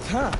Truth, huh?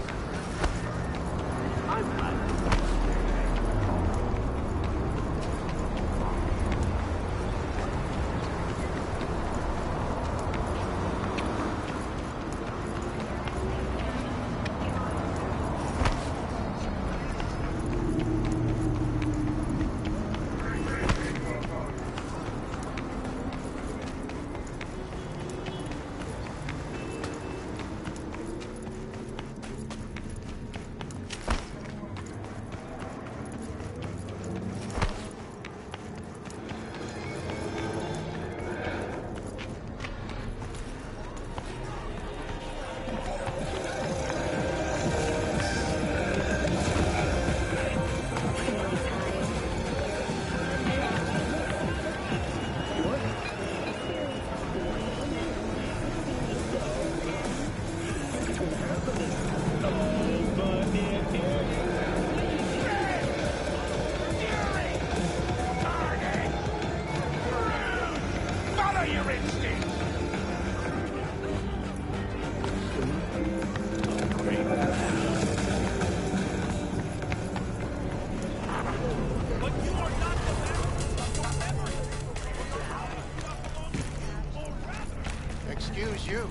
Excuse you.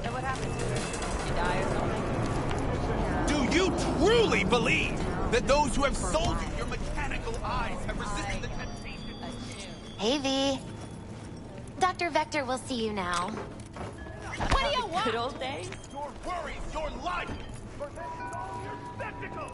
So what happened to her? She die or something? Do you truly believe that those who have sold you your mechanical eyes have resisted the temptation? Hey, V. Dr. Vector will see you now. What do you want? Good old days? Your worries, your life, your spectacle!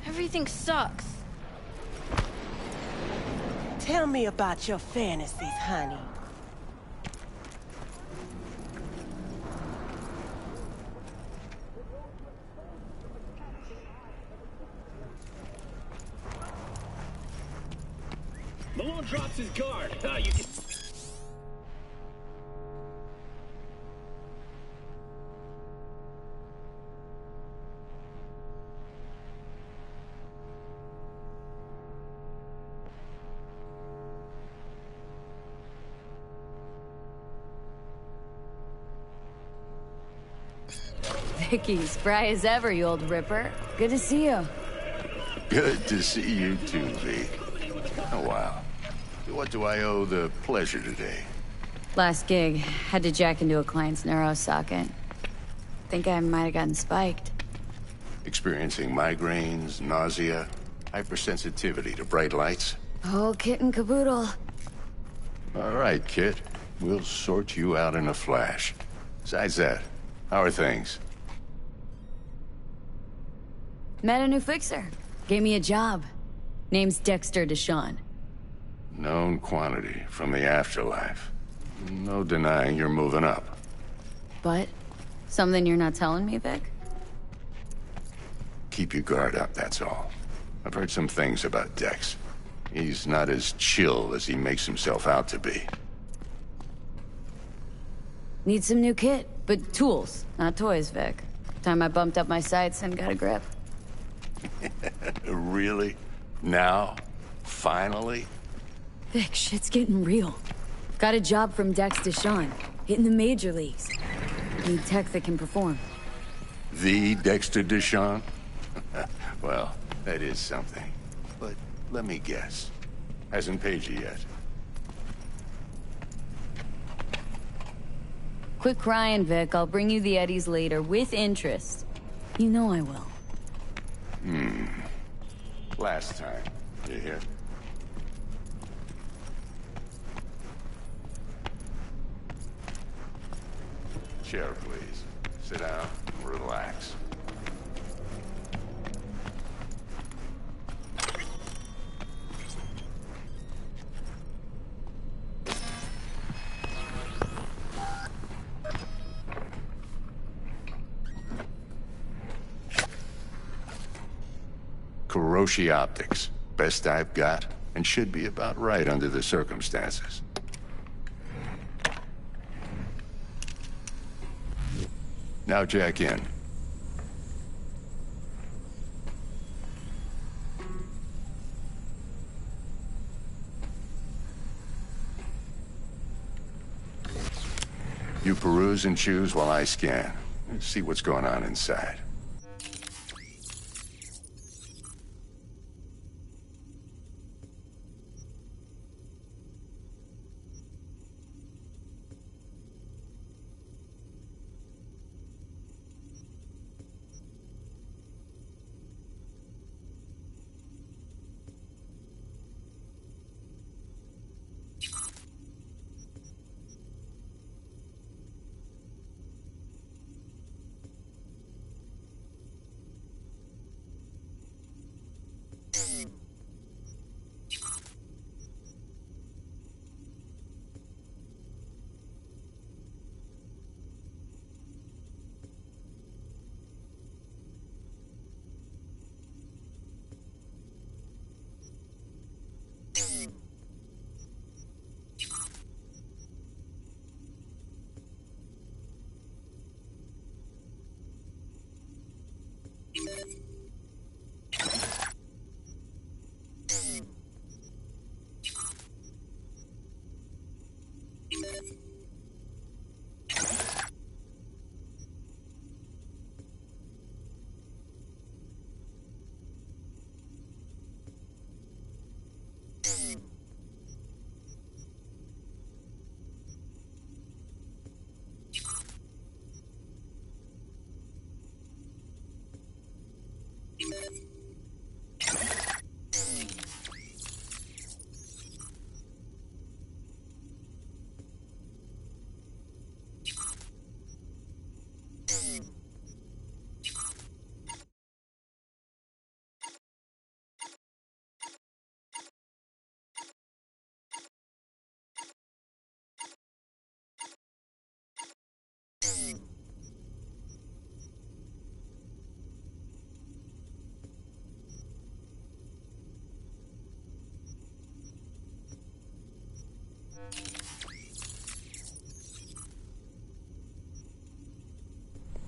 Everything sucks. Tell me about your fantasies, honey. Malone drops his guard. You can... Vicky, spry as ever, you old ripper. Good to see you. Good to see you too, V. Oh, wow. What do I owe the pleasure today? Last gig, had to jack into a client's neuro socket. Think I might have gotten spiked. Experiencing migraines, nausea, hypersensitivity to bright lights? Whole kit and caboodle. All right, kid. We'll sort you out in a flash. Besides that, how are things? Met a new fixer. Gave me a job. Name's Dexter Deshawn. Known quantity from the afterlife. No denying you're moving up. But? Something you're not telling me, Vic? Keep your guard up, that's all. I've heard some things about Dex. He's not as chill as he makes himself out to be. Need some new kit, but tools, not toys, Vic. Time I bumped up my sights and got a grip. Really? Now? Finally? Vic, shit's getting real. Got a job from Dex Deshawn, hitting the major leagues. Need tech that can perform. The Dexter Deshawn? Well, that is something. But let me guess. Hasn't paid you yet. Quit crying, Vic. I'll bring you the eddies later, with interest. You know I will. Last time. You hear? Chair, please. Sit down. Relax. Kuroshi Optics. Best I've got, and should be about right under the circumstances. Now jack in. You peruse and choose while I scan. Let's see what's going on inside.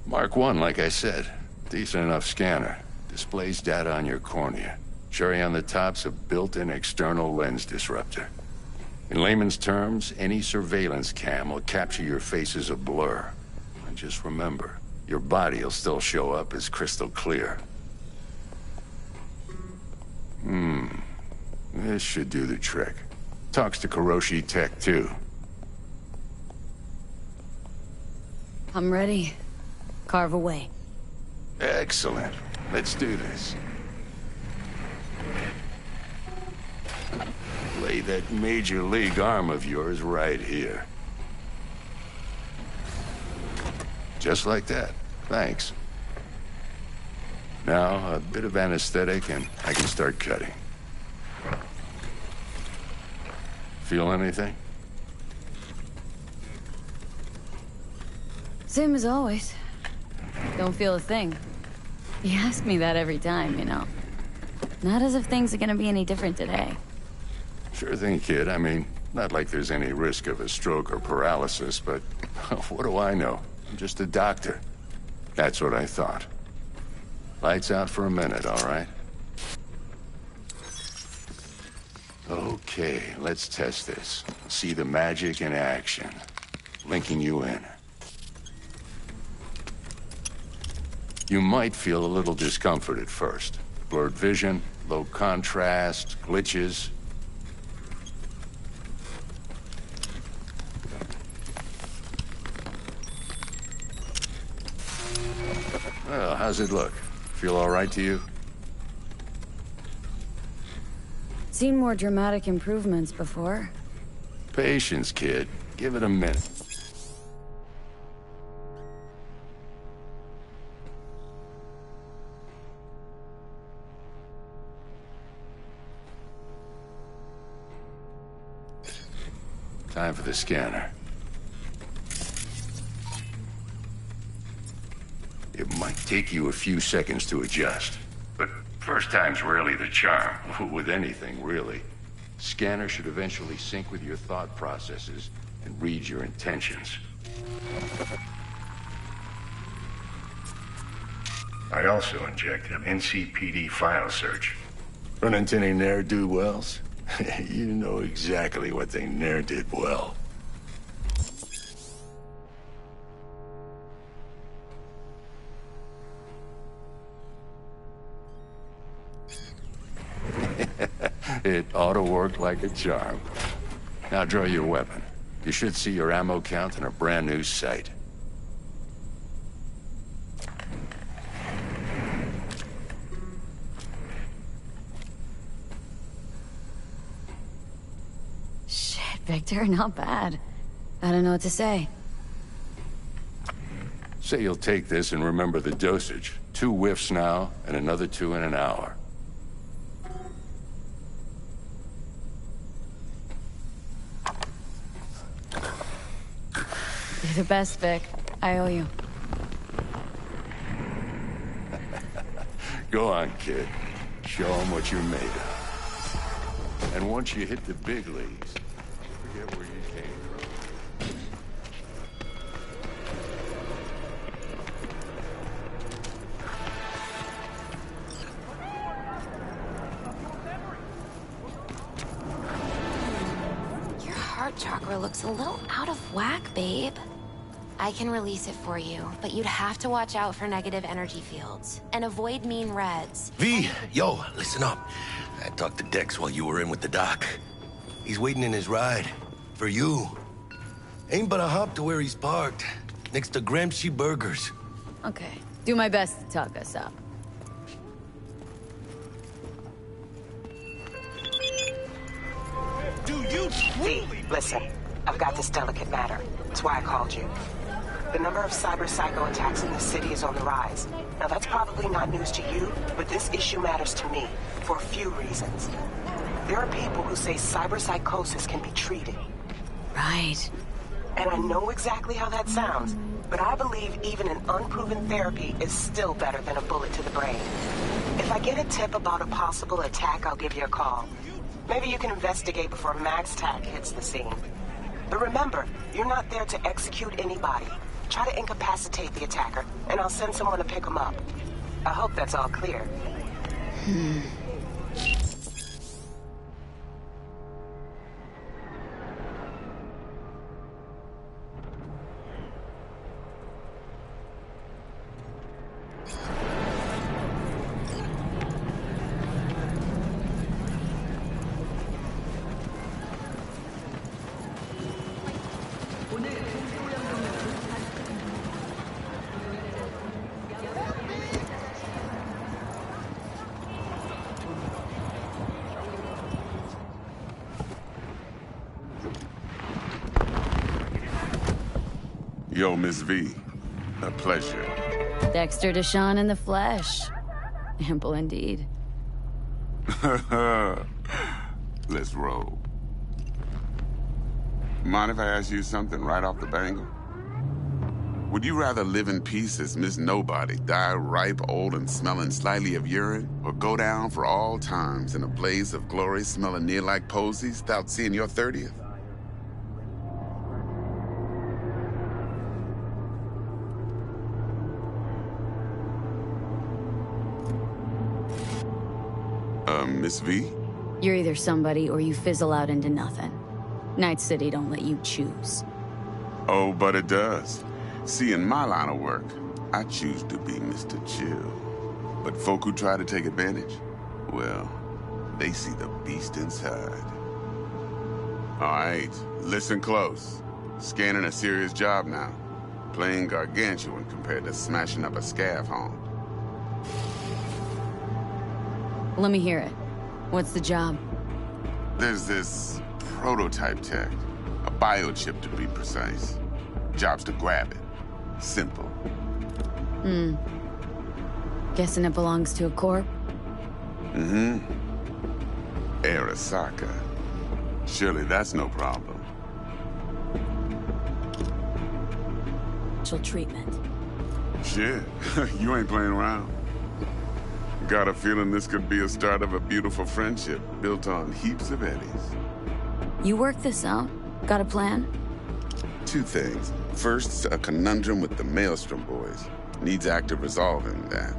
Mark 1, like I said. Decent enough scanner. Displays data on your cornea. Cherry on the top's a built-in external lens disruptor. In layman's terms, any surveillance cam will capture your face as a blur. And just remember, your body will still show up as crystal clear. This should do the trick. Talks to Kuroshi Tech, too. I'm ready. Carve away. Excellent. Let's do this. Lay that major league arm of yours right here. Just like that. Thanks. Now, a bit of anesthetic and I can start cutting. Feel anything? Same as always. Don't feel a thing. You ask me that every time, you know. Not as if things are gonna be any different today. Sure thing, kid. I mean, not like there's any risk of a stroke or paralysis, but what do I know? I'm just a doctor. That's what I thought. Lights out for a minute, all right? Okay, let's test this. See the magic in action. Linking you in. You might feel a little discomfort at first. Blurred vision, low contrast, glitches. Well, how's it look? Feel all right to you? Seen more dramatic improvements before. Patience, kid. Give it a minute. Time for the scanner. It might take you a few seconds to adjust, but First time's rarely the charm, with anything, really. Scanner should eventually sync with your thought processes and read your intentions. I also injected an NCPD file search. Run into any ne'er-do-wells? You know exactly what they ne'er did well. It ought to work like a charm. Now draw your weapon. You should see your ammo count in a brand new sight. Shit, Victor, not bad. I don't know what to say. Say you'll take this and remember the dosage. 2 whiffs now, and another 2 in an hour. You're the best, Vic. I owe you. Go on, kid. Show them what you're made of. And once you hit the big leagues, forget where you came from. Your heart chakra looks a little out of whack, babe. I can release it for you, but you'd have to watch out for negative energy fields and avoid mean reds. V, yo, listen up. I talked to Dex while you were in with the doc. He's waiting in his ride. For you. Ain't but a hop to where he's parked. Next to Gramsci Burgers. Okay. Do my best to talk us up. Do you truly Listen, I've got this delicate matter. That's why I called you. The number of cyber-psycho attacks in the city is on the rise. Now, that's probably not news to you, but this issue matters to me for a few reasons. There are people who say cyberpsychosis can be treated. Right. And I know exactly how that sounds, but I believe even an unproven therapy is still better than a bullet to the brain. If I get a tip about a possible attack, I'll give you a call. Maybe you can investigate before Max Tack hits the scene. But remember, you're not there to execute anybody. Try to incapacitate the attacker, and I'll send someone to pick him up. I hope that's all clear. Yo, Miss V. A pleasure. Dexter Deshawn in the flesh. Ample indeed. Let's roll. Mind if I ask you something right off the bangle? Would you rather live in peace as Miss Nobody, die ripe, old, and smelling slightly of urine, or go down for all times in a blaze of glory smelling near like posies without seeing your 30th? Miss V? You're either somebody or you fizzle out into nothing. Night City don't let you choose. Oh, but it does. See, in my line of work, I choose to be Mr. Chill. But folk who try to take advantage, well, they see the beast inside. All right, listen close. Scanning a serious job now. Playing gargantuan compared to smashing up a scav home. Let me hear it. What's the job? There's this prototype tech. A biochip, to be precise. Job's to grab it. Simple. Guessing it belongs to a corp? Mm-hmm. Arasaka. Surely that's no problem. Treatment. Shit, you ain't playing around. Got a feeling this could be a start of a beautiful friendship built on heaps of eddies. You work this out? Got a plan? Two things. First, a conundrum with the Maelstrom boys. Needs active resolving that.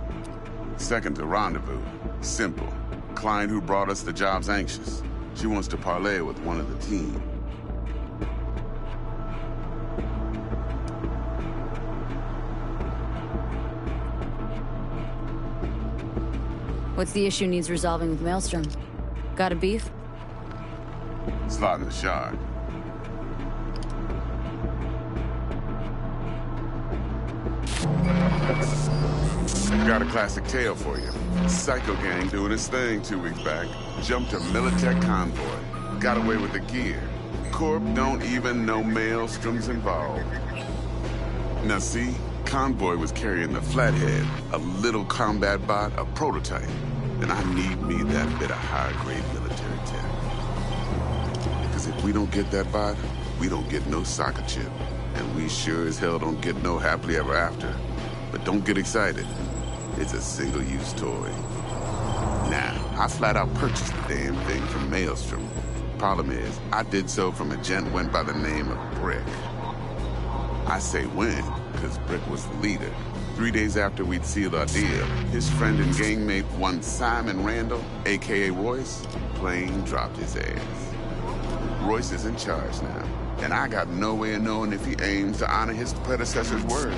Second, a rendezvous. Simple. Client who brought us the job's anxious. She wants to parlay with one of the team. What's the issue needs resolving with Maelstrom? Got a beef? Slot in the shard. Got a classic tale for you. Psycho gang doing his thing 2 weeks back. Jumped a Militech convoy. Got away with the gear. Corp don't even know Maelstrom's involved. Now see, convoy was carrying the Flathead, a little combat bot, a prototype. And I need me that bit of high-grade military tech. Because if we don't get that bot, we don't get no soccer chip. And we sure as hell don't get no happily ever after. But don't get excited. It's a single-use toy. Now, I flat out purchased the damn thing from Maelstrom. Problem is, I did so from a gent went by the name of Brick. I say when, because Brick was the leader. 3 days after we'd sealed our deal, his friend and gangmate, one Simon Randall, a.k.a. Royce, plain dropped his ass. Royce is in charge now, and I got no way of knowing if he aims to honor his predecessor's word.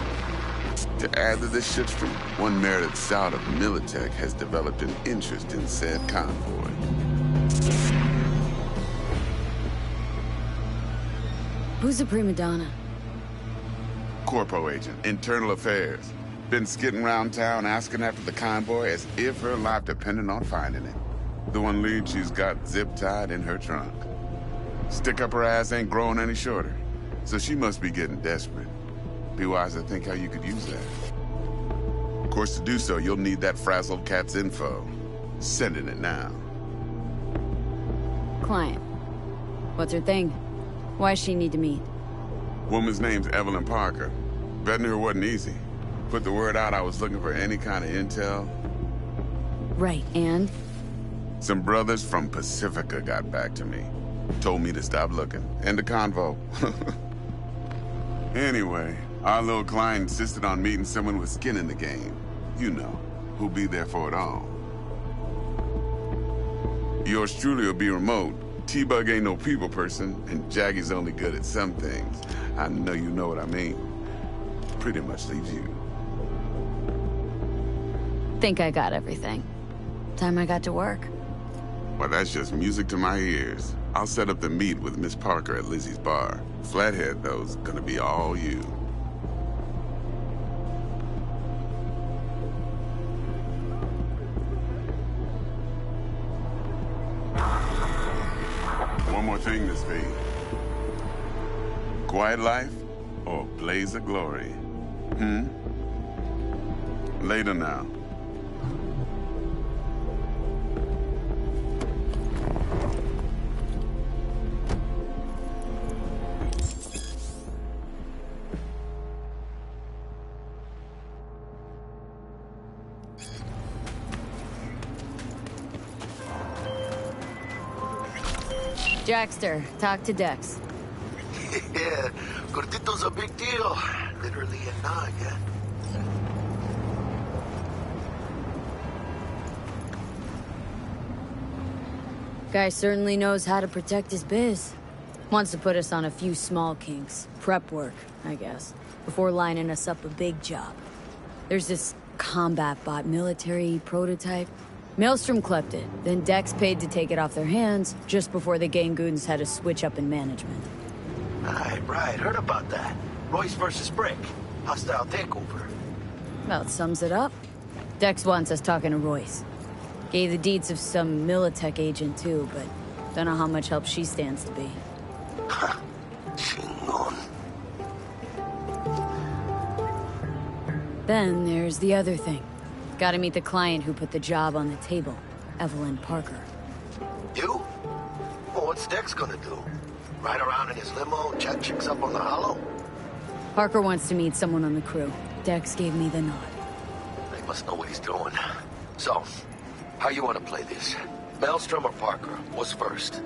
To add to this shitstorm, one merited scout of Militech has developed an interest in said convoy. Who's the prima donna? Corpo agent, internal affairs. Been skidding around town asking after the convoy as if her life depended on finding it. The one lead she's got zip-tied in her trunk. Stick up her ass ain't growing any shorter, so she must be getting desperate. Be wise to think how you could use that. Of course, to do so, you'll need that frazzled cat's info. Sending it now. Client. What's her thing? Why does she need to meet? Woman's name's Evelyn Parker. Betting her wasn't easy. Put the word out I was looking for any kind of intel. Right, and? Some brothers from Pacifica got back to me. Told me to stop looking. End of convo. Anyway, our little client insisted on meeting someone with skin in the game. You know, who'll be there for it all. Yours truly will be remote. T-Bug ain't no people person, and Jaggy's only good at some things. I know you know what I mean. Pretty much leaves you. Think I got everything. Time I got to work. Well, that's just music to my ears. I'll set up the meet with Miss Parker at Lizzie's bar. Flathead, though's gonna be all you. One more thing, Miss V. Quiet life or blaze of glory? Later now. Jackster, talk to Dex. Yeah, Gordito's a big deal. Literally a nod, yeah? Guy certainly knows how to protect his biz. Wants to put us on a few small kinks. Prep work, I guess. Before lining us up a big job. There's this combat bot military prototype. Maelstrom clept it, then Dex paid to take it off their hands just before the Gangoons had a switch up in management. Right, heard about that. Royce versus Brick. Hostile takeover. About sums it up. Dex wants us talking to Royce. Gave the deeds of some Militech agent too, but don't know how much help she stands to be. Chingon. Then there's the other thing. Gotta meet the client who put the job on the table, Evelyn Parker. You? Well, what's Dex gonna do? Ride around in his limo, chat chicks up on the hollow? Parker wants to meet someone on the crew. Dex gave me the nod. They must know what he's doing. So, how you want to play this? Maelstrom or Parker? What's first?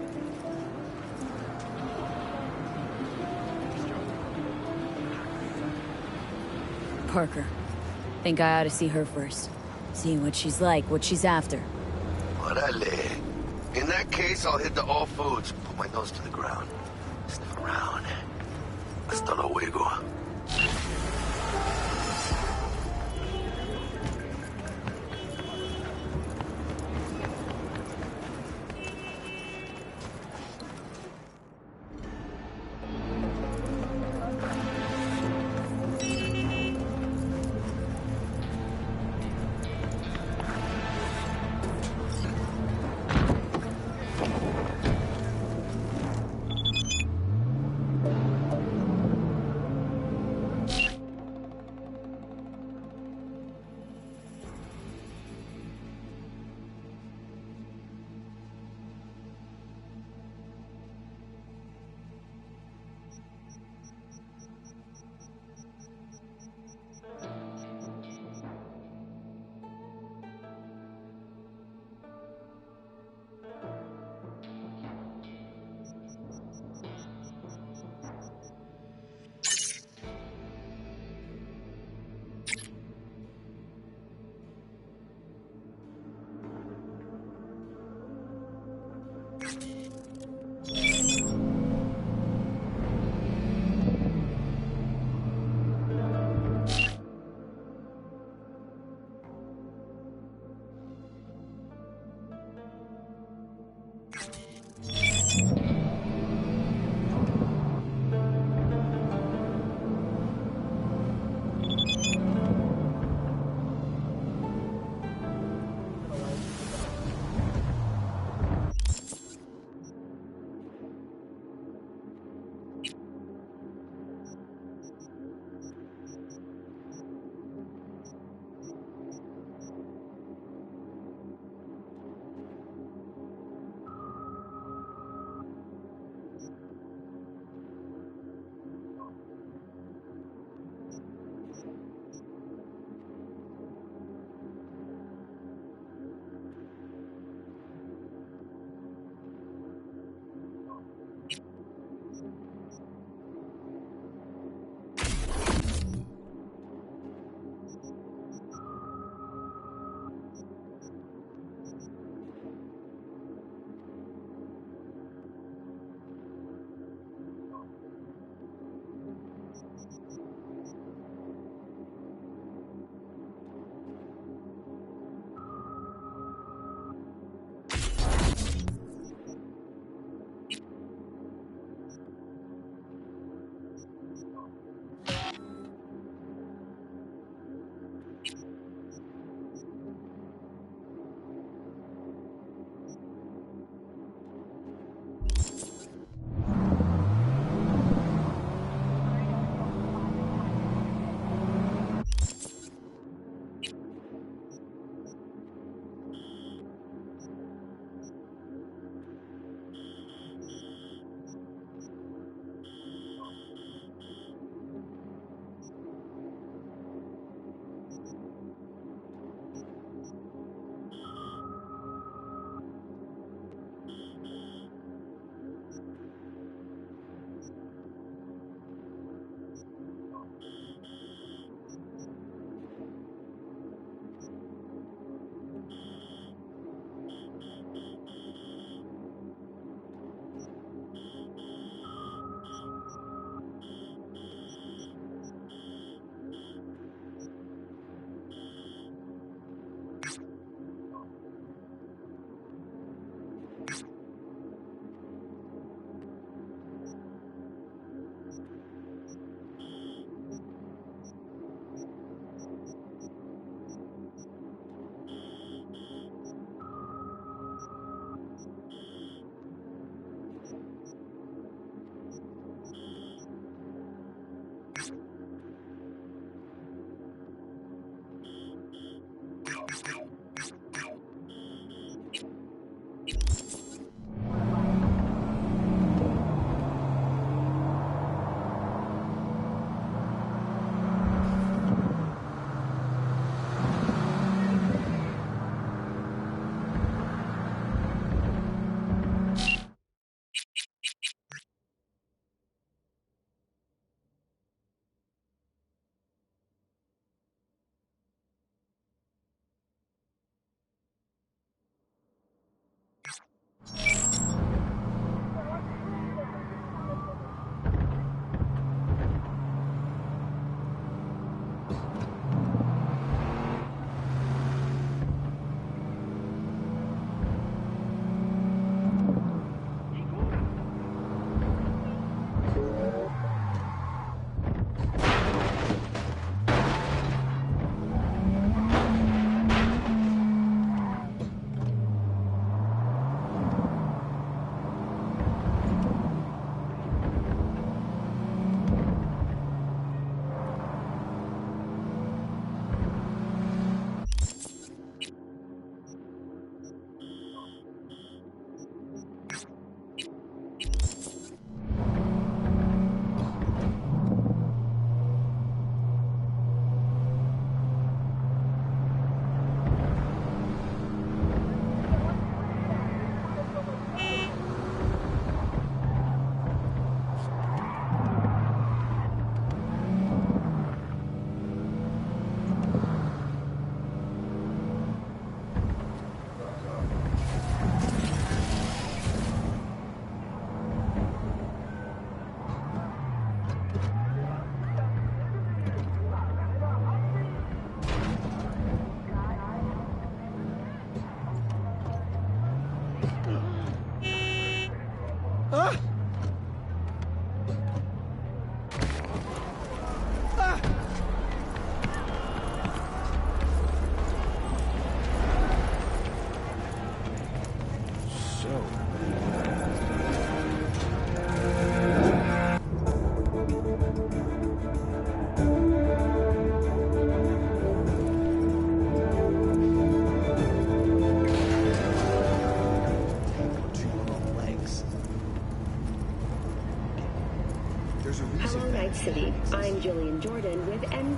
Parker. Think I ought to see her first. See what she's like, what she's after. Orale. In that case, I'll hit the all foods. Put my nose to the ground. Sniff around. Hasta luego.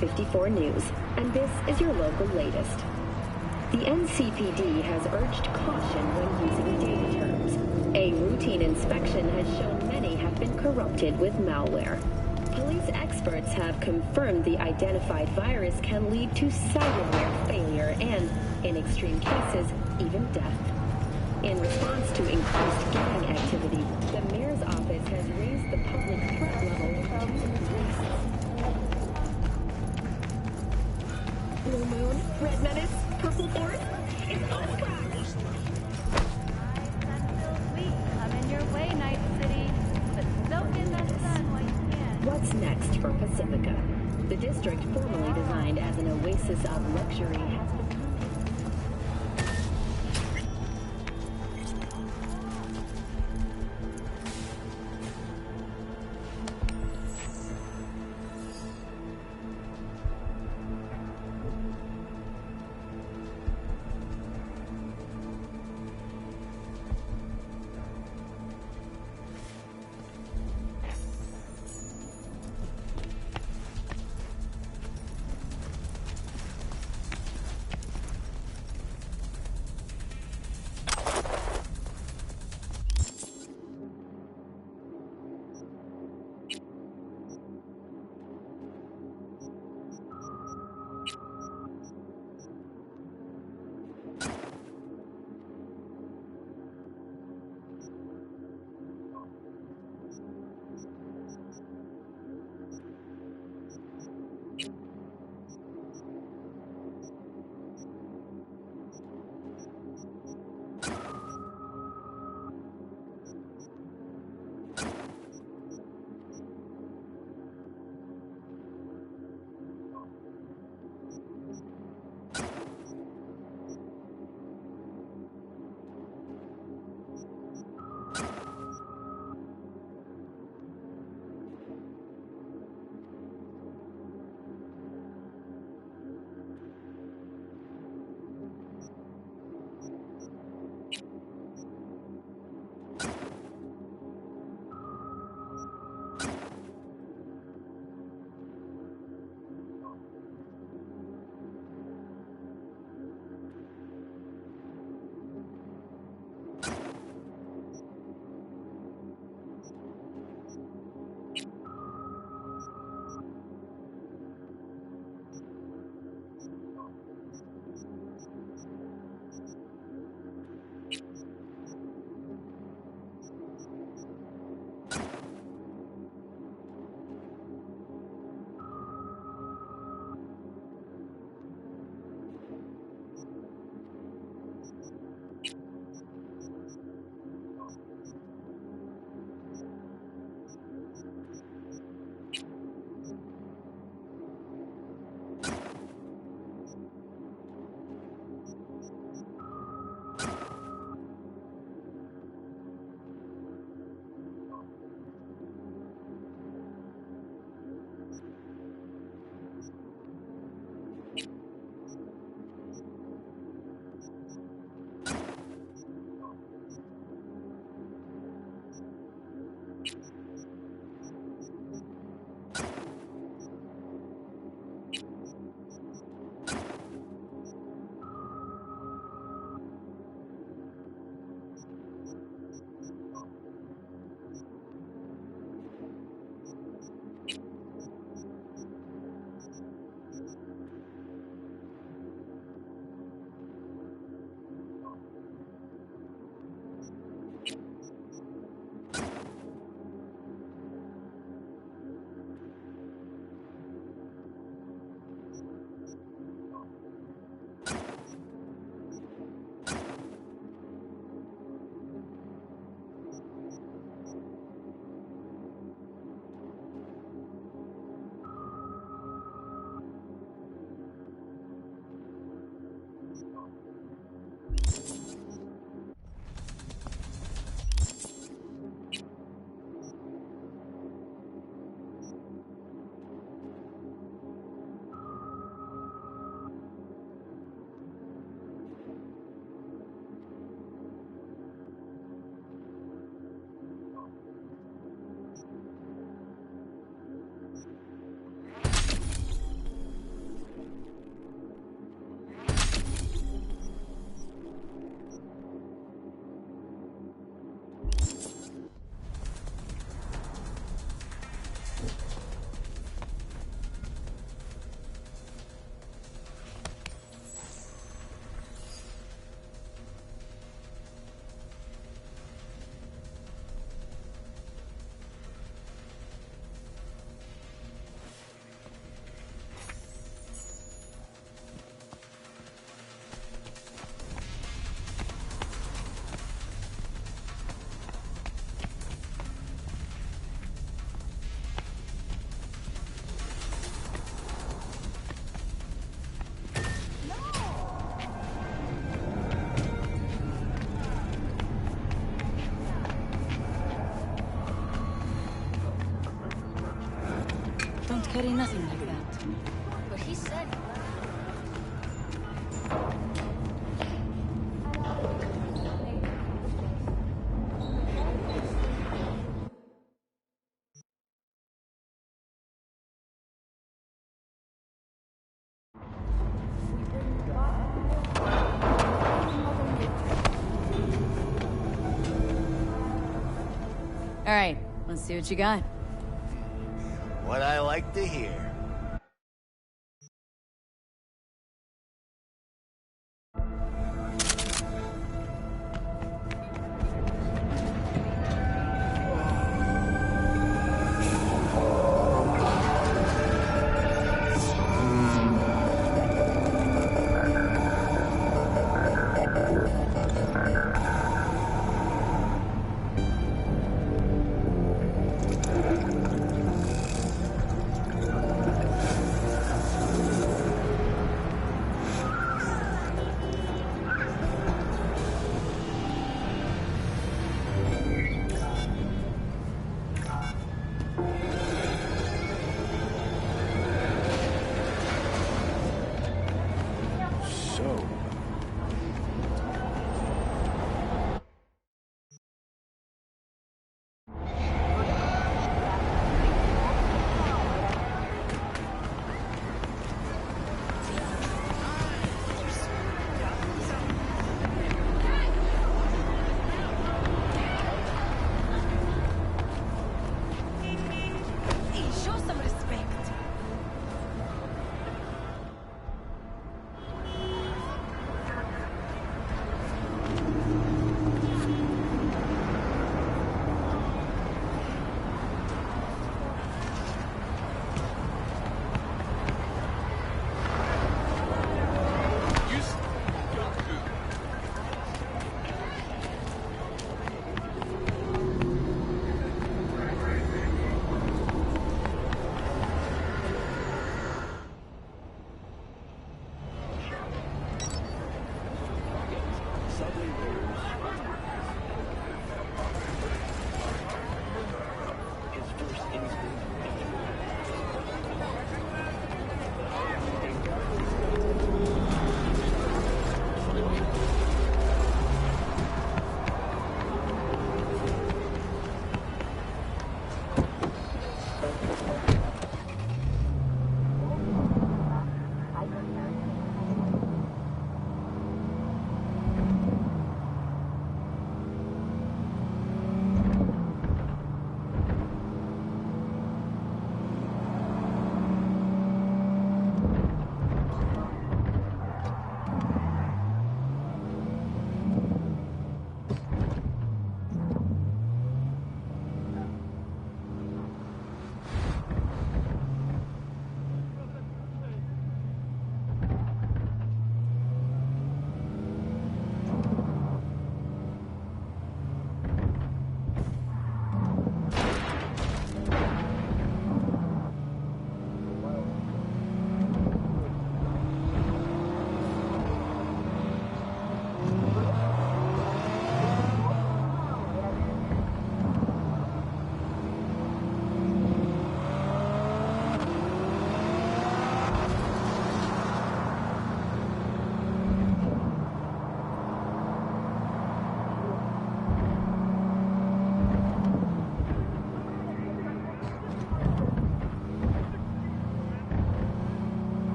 54 News, and this is your local latest. The NCPD has urged caution when using data terms. A routine inspection has shown many have been corrupted with malware. Police experts have confirmed the identified virus can lead to cyberware failure and, in extreme cases, even death. In response to increased gang activity, the mayor's office has raised the public threat level to Blue Moon, Red Menace, Purple Force. It's on track. Coming your way, Night City. But soak in that sun while you can. What's next for Pacifica? The district, formerly designed as an oasis of luxury, has become All right, let's see what you got. What I like to hear.